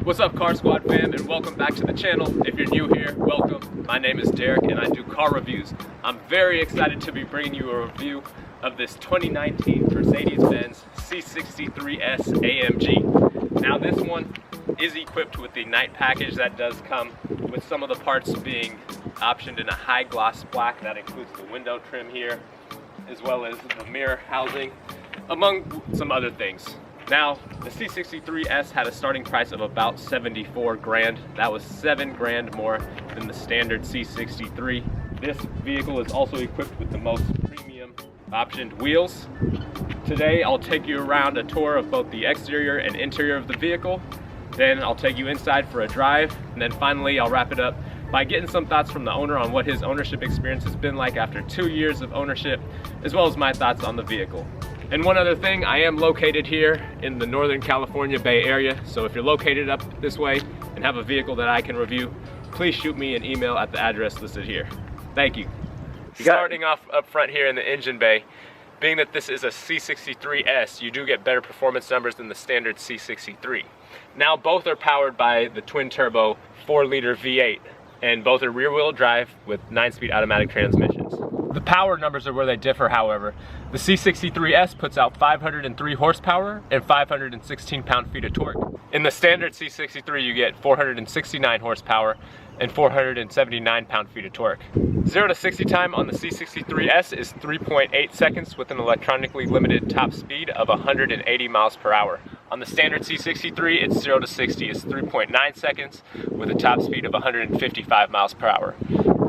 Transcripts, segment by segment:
What's up, Car Squad fam, and welcome back to the channel. If you're new here, welcome. My name is Derek and I do car reviews. I'm very excited to be bringing you a review of this 2019 Mercedes Benz C63S AMG. Now this one is equipped with the night package that does come with some of the parts being optioned in a high gloss black. That includes the window trim here, as well as the mirror housing, among some other things. Now, the C63S had a starting price of about 74 grand. That was 7 grand more than the standard C63. This vehicle is also equipped with the most premium optioned wheels. Today, I'll take you around a tour of both the exterior and interior of the vehicle. Then I'll take you inside for a drive. And then finally, I'll wrap it up by getting some thoughts from the owner on what his ownership experience has been like after 2 years of ownership, as well as my thoughts on the vehicle. And one other thing, I am located here in the Northern California Bay Area, so if you're located up this way and have a vehicle that I can review, please shoot me an email at the address listed here. Thank you. Starting off up front here in the engine bay, being that this is a C63S, you do get better performance numbers than the standard C63. Now both are powered by the twin-turbo 4-liter V8, and both are rear-wheel drive with 9-speed automatic transmissions. The power numbers are where they differ, however. The C63S puts out 503 horsepower and 516 pound-feet of torque. In the standard C63, you get 469 horsepower and 479 pound-feet of torque. 0 to 60 time on the C63S is 3.8 seconds with an electronically limited top speed of 180 miles per hour. On the standard C63, it's 0 to 60 is 3.9 seconds with a top speed of 155 miles per hour.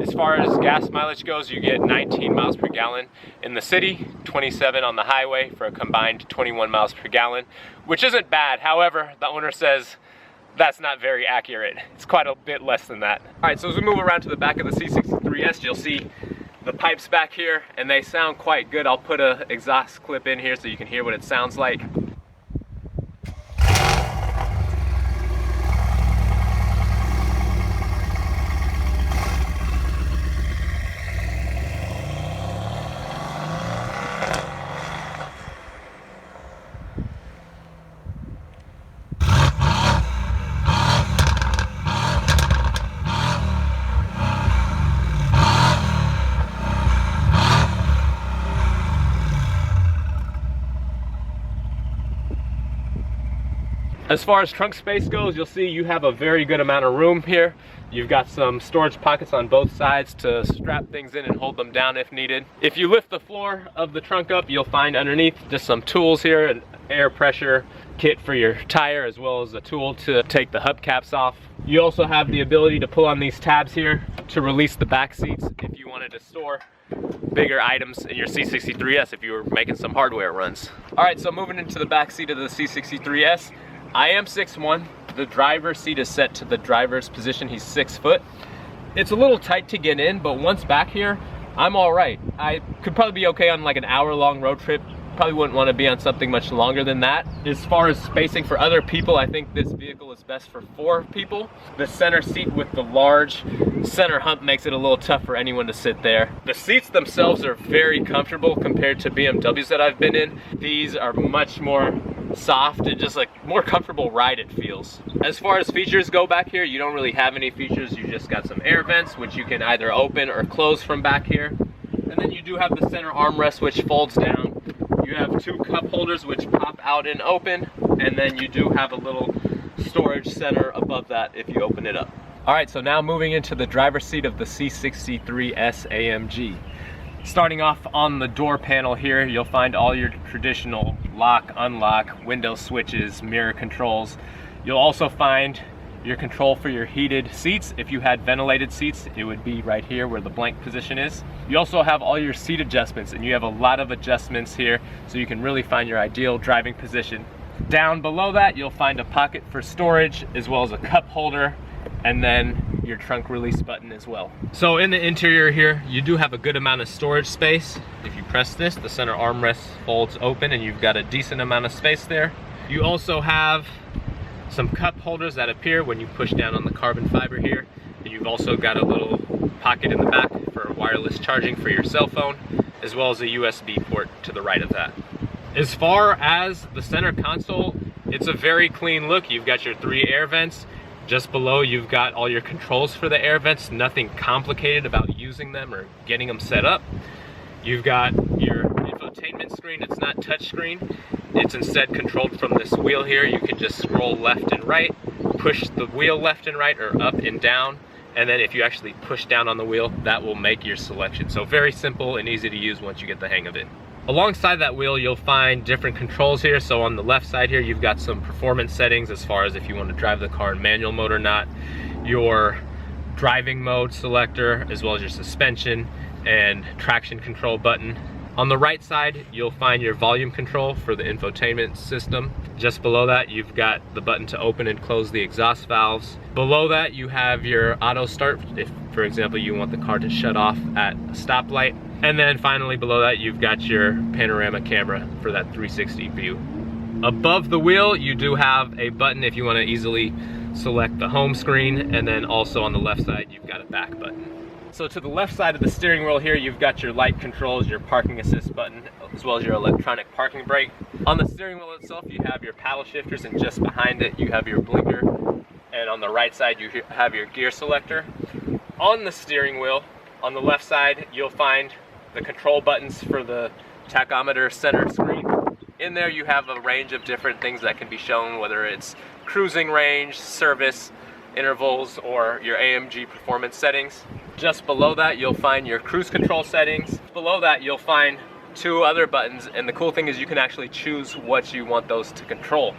As far as gas mileage goes, you get 19 miles per gallon in the city, 27 on the highway for a combined 21 miles per gallon, which isn't bad. However, the owner says that's not very accurate. It's quite a bit less than that. All right, so as we move around to the back of the C63S, you'll see the pipes back here, and they sound quite good. I'll put an exhaust clip in here so you can hear what it sounds like. As far as trunk space goes, you'll see you have a very good amount of room here. You've got some storage pockets on both sides to strap things in and hold them down if needed. If you lift the floor of the trunk up, you'll find underneath just some tools here, an air pressure kit for your tire, as well as a tool to take the hubcaps off. You also have the ability to pull on these tabs here to release the back seats if you wanted to store bigger items in your C63S if you were making some hardware runs. All right, so moving into the back seat of the C63S, I am 6'1". The driver's seat is set to the driver's position. He's 6 foot. It's a little tight to get in, but once back here, I'm all right. I could probably be okay on like an hour-long road trip. Probably wouldn't want to be on something much longer than that. As far as spacing for other people, I think this vehicle is best for 4 people. The center seat with the large center hump makes it a little tough for anyone to sit there. The seats themselves are very comfortable compared to BMWs that I've been in. These are much more soft and just like more comfortable ride it feels. As far as features go back here, you don't really have any features. You just got some air vents, which you can either open or close from back here. And then you do have the center armrest, which folds down. You have 2 cup holders, which pop out and open. And then you do have a little storage center above that if you open it up. All right, so now moving into the driver's seat of the C63S AMG. Starting off on the door panel here, you'll find all your traditional lock, unlock, window switches, mirror controls. You'll also find your control for your heated seats. If you had ventilated seats, it would be right here where the blank position is. You also have all your seat adjustments, and you have a lot of adjustments here, so you can really find your ideal driving position. Down below that, you'll find a pocket for storage, as well as a cup holder, and then your trunk release button as well. So in the interior here, you do have a good amount of storage space. If you press this, the center armrest folds open and you've got a decent amount of space there. You also have some cup holders that appear when you push down on the carbon fiber here. And you've also got a little pocket in the back for wireless charging for your cell phone, as well as a USB port to the right of that. As far as the center console, It's a very clean look. You've got your 3 air vents. Just below, you've got all your controls for the air vents. Nothing complicated about using them or getting them set up. You've got your infotainment screen. It's not touchscreen. It's instead controlled from this wheel here. You can just scroll left and right, push the wheel left and right or up and down, and then if you actually push down on the wheel, that will make your selection. So very simple and easy to use once you get the hang of it. Alongside that wheel, you'll find different controls here. So on the left side here, you've got some performance settings as far as if you want to drive the car in manual mode or not, your driving mode selector, as well as your suspension and traction control button. On the right side, you'll find your volume control for the infotainment system. Just below that, you've got the button to open and close the exhaust valves. Below that, you have your auto start, if, for example, you want the car to shut off at a stoplight. And then finally, below that, you've got your panorama camera for that 360 view. Above the wheel, you do have a button if you want to easily select the home screen, and then also on the left side, you've got a back button. So to the left side of the steering wheel here, you've got your light controls, your parking assist button, as well as your electronic parking brake. On the steering wheel itself, you have your paddle shifters, and just behind it, you have your blinker. And on the right side, you have your gear selector. On the steering wheel, on the left side, you'll find the control buttons for the tachometer center screen. In there, you have a range of different things that can be shown, whether it's cruising range, service, intervals, or your AMG performance settings. Just below that, you'll find your cruise control settings. Below that, you'll find 2 other buttons, and the cool thing is you can actually choose what you want those to control.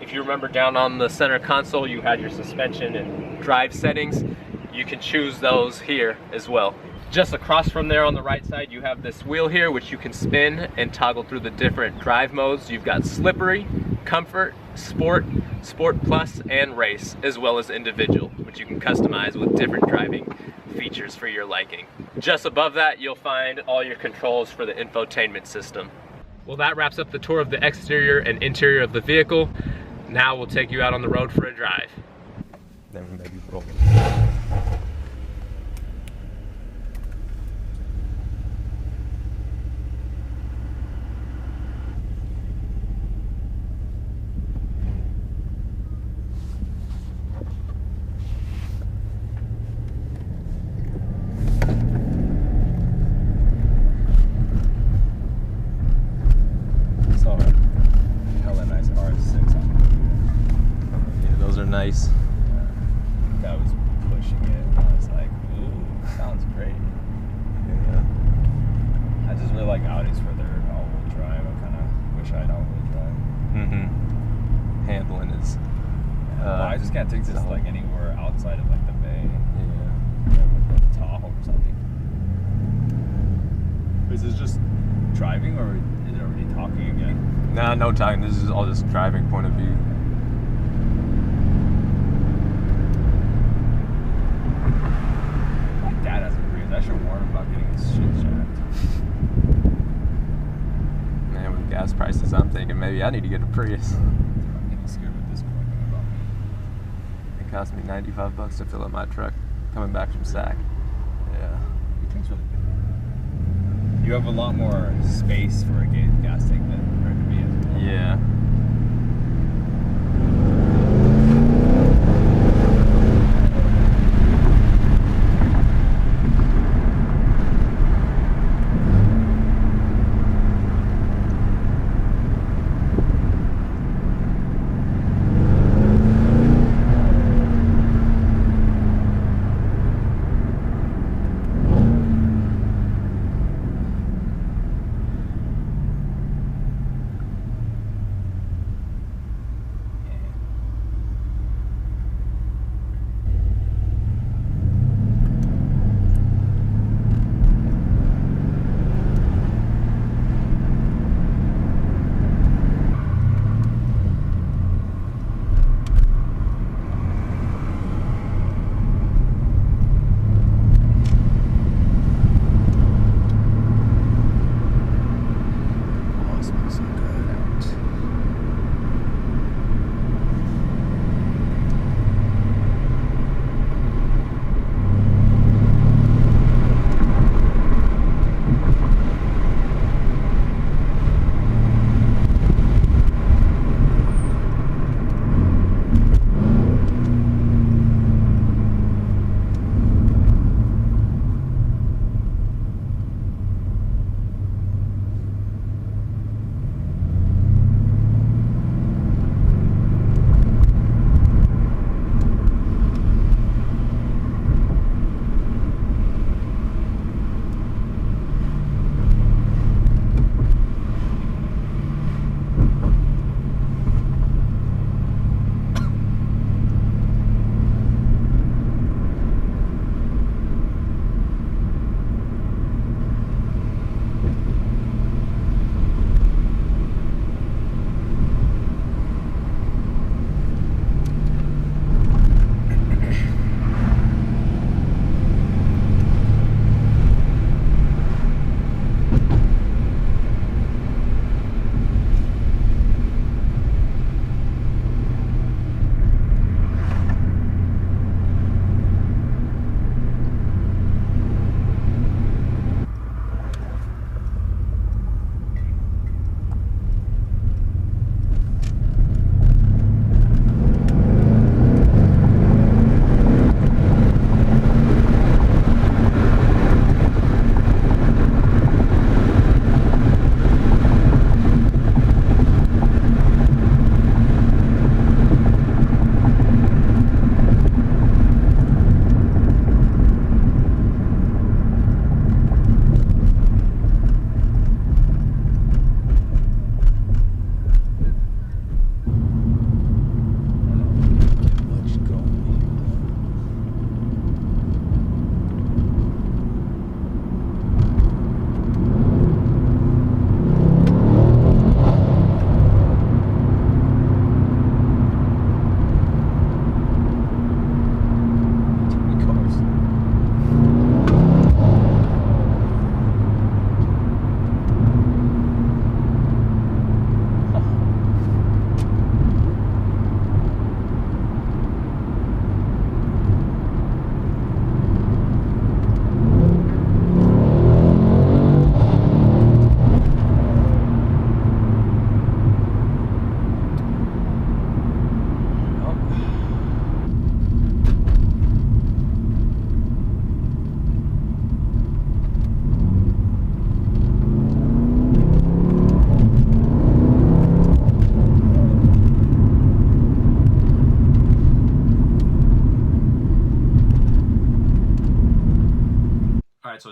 If you remember, down on the center console, you had your suspension and drive settings. You can choose those here as well. Just across from there on the right side, you have this wheel here, which you can spin and toggle through the different drive modes. You've got slippery, comfort, sport, sport plus, and race, as well as individual, which you can customize with different driving features for your liking. Just above that, you'll find all your controls for the infotainment system. Well, that wraps up the tour of the exterior and interior of the vehicle. Now we'll take you out on the road for a drive. Then we maybe roll. Nice. I was pushing it and I was like, ooh, sounds great. Yeah. I just really like Audis for their all-wheel drive. I kind of wish I had all-wheel drive. Handling is... well, I just can't take this like anywhere outside of like the bay. Yeah. Like the Tahoe or something. Is this just driving or is it already talking again? Nah, no talking. This is all just driving point of view. I should warn him about getting his shit jacked. Man, with gas prices, I'm thinking maybe I need to get a Prius. I'm getting scared with this going about me. It cost me $95 to fill up my truck coming back from SAC. Yeah. Your tank's really big. You have a lot more space for a gas tank than there could be as well. Yeah.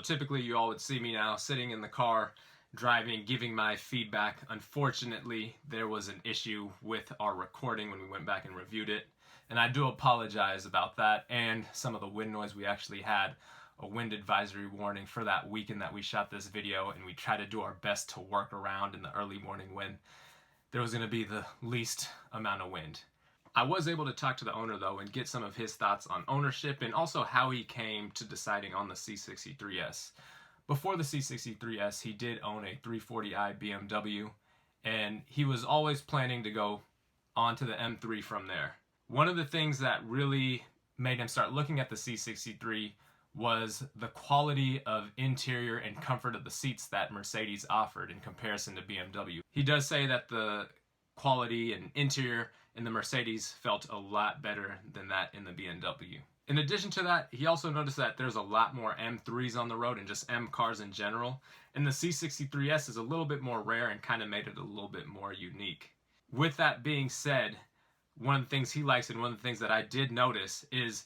typically you all would see me now sitting in the car, driving, giving my feedback. Unfortunately, there was an issue with our recording when we went back and reviewed it, and I do apologize about that and some of the wind noise. We actually had a wind advisory warning for that weekend that we shot this video, and we tried to do our best to work around in the early morning when there was going to be the least amount of wind. I was able to talk to the owner though and get some of his thoughts on ownership and also how he came to deciding on the C63S. Before the C63S, he did own a 340i BMW, and he was always planning to go on to the M3 from there. One of the things that really made him start looking at the C63 was the quality of interior and comfort of the seats that Mercedes offered in comparison to BMW. He does say that the quality and interior in the Mercedes felt a lot better than that in the BMW. In addition to that, he also noticed that there's a lot more M3s on the road and just M cars in general, and the C63S is a little bit more rare and kind of made it a little bit more unique. With that being said, one of the things he likes and one of the things that I did notice is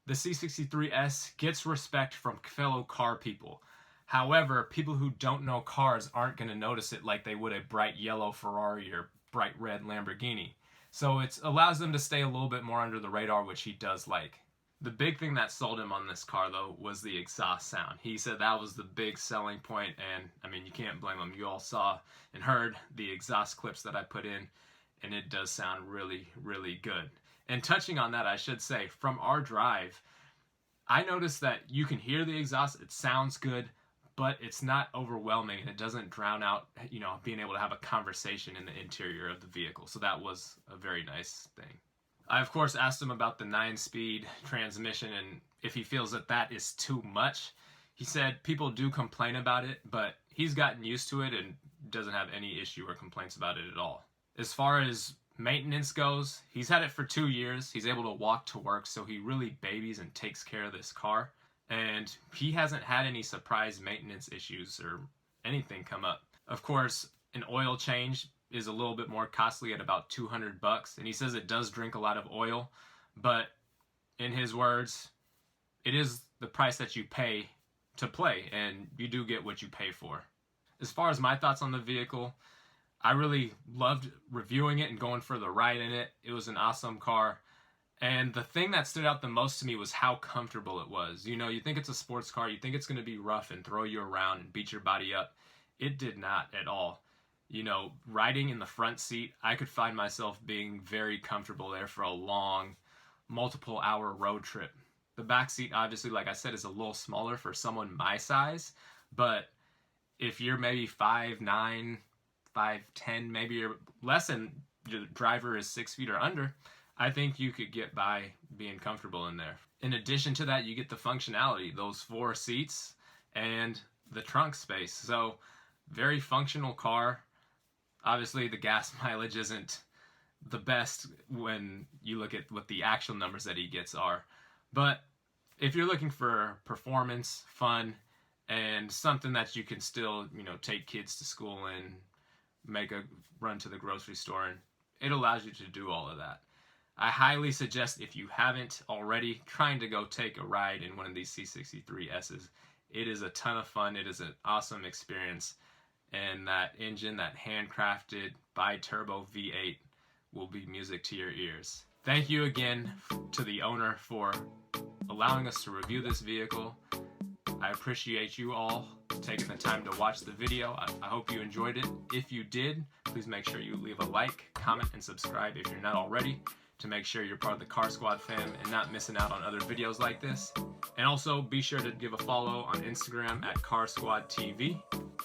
the C63S gets respect from fellow car people. However, people who don't know cars aren't going to notice it like they would a bright yellow Ferrari or bright red Lamborghini. So it allows them to stay a little bit more under the radar, which he does like. The big thing that sold him on this car though was the exhaust sound. He said that was the big selling point, and I mean, you can't blame him. You all saw and heard the exhaust clips that I put in, and it does sound really, really good. And touching on that, I should say, from our drive, I noticed that you can hear the exhaust, it sounds good, but it's not overwhelming and it doesn't drown out, being able to have a conversation in the interior of the vehicle. So that was a very nice thing. I, of course, asked him about the 9-speed transmission and if he feels that that is too much. He said people do complain about it, but he's gotten used to it and doesn't have any issue or complaints about it at all. As far as maintenance goes, he's had it for 2 years. He's able to walk to work, so he really babies and takes care of this car. And he hasn't had any surprise maintenance issues or anything come up. Of course, an oil change is a little bit more costly at about $200, and he says it does drink a lot of oil, but in his words, it is the price that you pay to play, and you do get what you pay for. As far as my thoughts on the vehicle, I really loved reviewing it and going for the ride in it. It was an awesome car. And the thing that stood out the most to me was how comfortable it was. You think it's a sports car, you think it's going to be rough and throw you around and beat your body up. It did not at all. Riding in the front seat, I could find myself being very comfortable there for a long, multiple hour road trip. The back seat, obviously, like I said, is a little smaller for someone my size, but if you're maybe 5'9", 5'10", maybe you're less and your driver is 6 feet or under, I think you could get by being comfortable in there. In addition to that, you get the functionality, those 4 seats and the trunk space. So very functional car. Obviously the gas mileage isn't the best when you look at what the actual numbers that he gets are. But if you're looking for performance, fun, and something that you can still, take kids to school and make a run to the grocery store, and it allows you to do all of that. I highly suggest, if you haven't already, trying to go take a ride in one of these C63S's. It is a ton of fun. It is an awesome experience. And that engine, that handcrafted bi-turbo V8, will be music to your ears. Thank you again to the owner for allowing us to review this vehicle. I appreciate you all taking the time to watch the video. I hope you enjoyed it. If you did, please make sure you leave a like, comment, and subscribe if you're not already, to make sure you're part of the Car Squad fam and not missing out on other videos like this. And also be sure to give a follow on Instagram at Car Squad TV.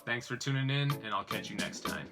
Thanks for tuning in, and I'll catch you next time.